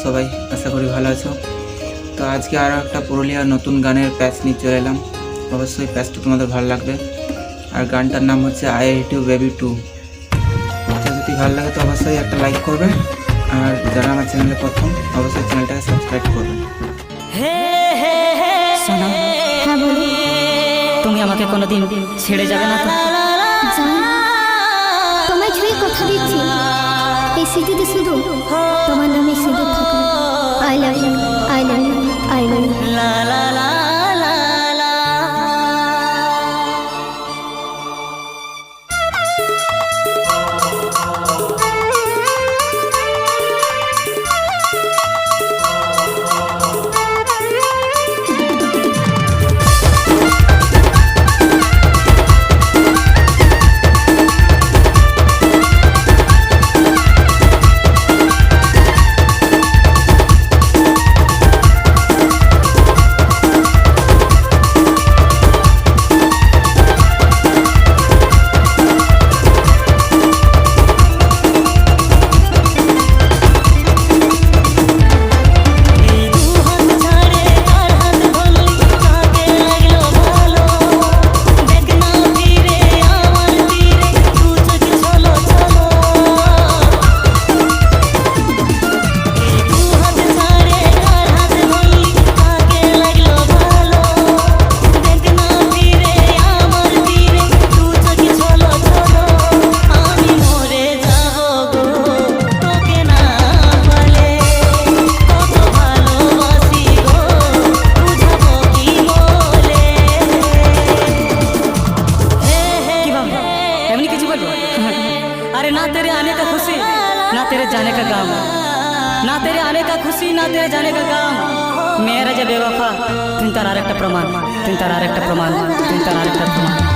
সবাই? আশা করি ভালো আছো। তো আজকে আরও একটা পুরুলিয়ার নতুন গানের প্যাচ নিয়ে চলে এলাম। অবশ্যই প্যাচটা তোমাদের ভালো লাগবে। আর গানটার নাম হচ্ছে I hate you baby too. যদি ভালো লাগে তো অবশ্যই একটা লাইক করবে, আর যারা আমার চ্যানেলে প্রথম অবশ্যই চ্যানেলটাকে সাবস্ক্রাইব করবে। সোনা, হ্যাঁ বলো। তুমি আমাকে কোনোদিন ছেড়ে যাবে না তো? জানি, তোমায় ছুঁয়ে কথা দিচ্ছি, এই স্মৃতিতে শুধু তোমার নামে সিঁদুর থাকবে। I love you, I love you, I love you. লা লা লা লা লা। अरे ना तेरे आने का खुशी ना तेरे जाने का गम, ना तेरे आने का खुशी ना तेरे जाने का गम। मेरा जब बेवफा तुम तार एक प्रमाण, तुम तार एक प्रमाण, तुम तार एक प्रमाण।